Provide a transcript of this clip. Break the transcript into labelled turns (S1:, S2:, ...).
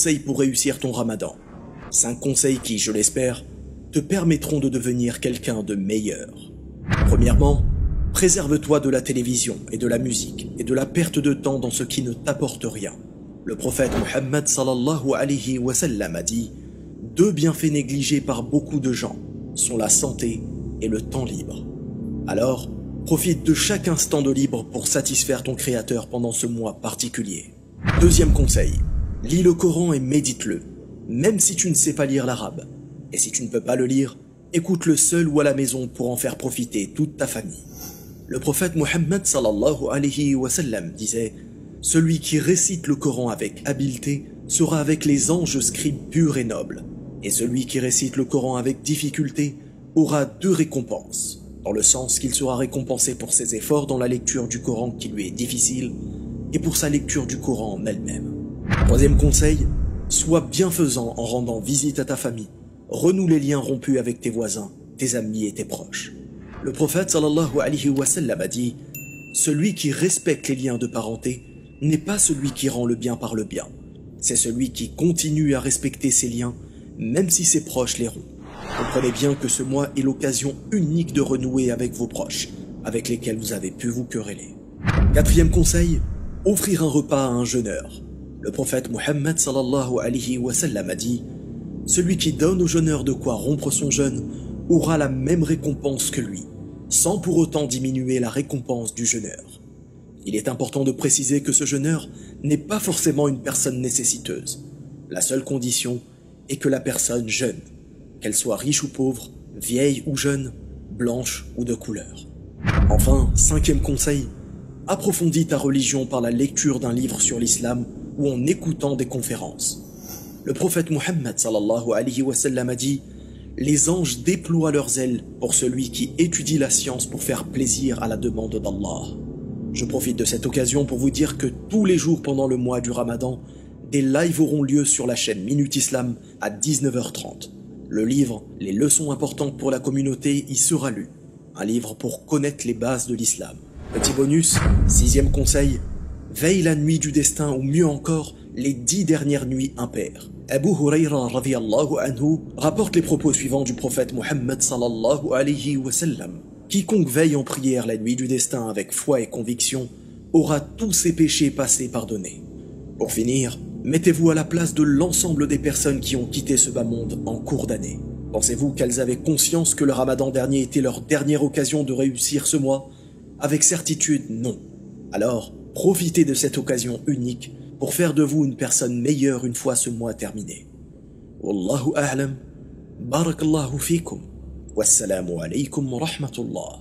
S1: conseils pour réussir ton ramadan. 5 conseils qui, je l'espère, te permettront de devenir quelqu'un de meilleur. Premièrement, préserve-toi de la télévision et de la musique et de la perte de temps dans ce qui ne t'apporte rien. Le prophète Muhammad sallallahu alayhi wa sallam a dit « 2 bienfaits négligés par beaucoup de gens sont la santé et le temps libre. » Alors, profite de chaque instant de libre pour satisfaire ton Créateur pendant ce mois particulier. Deuxième conseil, lis le Coran et médite-le, même si tu ne sais pas lire l'arabe. Et si tu ne peux pas le lire, écoute-le seul ou à la maison pour en faire profiter toute ta famille. Le prophète Muhammad sallallahu alayhi wa sallam disait « Celui qui récite le Coran avec habileté sera avec les anges scribes purs et nobles, et celui qui récite le Coran avec difficulté aura 2 récompenses. » dans le sens qu'il sera récompensé pour ses efforts dans la lecture du Coran qui lui est difficile et pour sa lecture du Coran en elle-même. Troisième conseil, sois bienfaisant en rendant visite à ta famille, renoue les liens rompus avec tes voisins, tes amis et tes proches. Le prophète sallallahu alayhi wa sallam a dit « Celui qui respecte les liens de parenté n'est pas celui qui rend le bien par le bien, c'est celui qui continue à respecter ses liens même si ses proches les rompent. » Comprenez bien que ce mois est l'occasion unique de renouer avec vos proches, avec lesquels vous avez pu vous quereller. Quatrième conseil, offrir un repas à un jeûneur. Le prophète Muhammad sallallahu alayhi wa sallam a dit « Celui qui donne au jeûneur de quoi rompre son jeûne aura la même récompense que lui, sans pour autant diminuer la récompense du jeûneur. » Il est important de préciser que ce jeûneur n'est pas forcément une personne nécessiteuse. La seule condition est que la personne jeûne, qu'elle soit riche ou pauvre, vieille ou jeune, blanche ou de couleur. Enfin, 5e conseil, approfondis ta religion par la lecture d'un livre sur l'islam ou en écoutant des conférences. Le prophète Muhammad sallallahu alayhi wa sallam a dit « Les anges déploient leurs ailes pour celui qui étudie la science pour faire plaisir à la demande d'Allah. » Je profite de cette occasion pour vous dire que tous les jours pendant le mois du Ramadan, des lives auront lieu sur la chaîne Minute Islam à 19h30. Le livre « Les leçons importantes pour la communauté » y sera lu. Un livre pour connaître les bases de l'islam. Petit bonus, 6e conseil, veille la nuit du destin ou mieux encore, les 10 dernières nuits impaires. Abu Hurayra radiyallahu anhu rapporte les propos suivants du prophète Muhammad sallallahu alayhi wa sallam. Quiconque veille en prière la nuit du destin avec foi et conviction aura tous ses péchés passés pardonnés. Pour finir, mettez-vous à la place de l'ensemble des personnes qui ont quitté ce bas monde en cours d'année. Pensez-vous qu'elles avaient conscience que le Ramadan dernier était leur dernière occasion de réussir ce mois? Avec certitude, non. Alors, profitez de cette occasion unique pour faire de vous une personne meilleure une fois ce mois terminé. Wallahu a'lam, barakallahu fikum, wassalamu alaykum wa rahmatullah.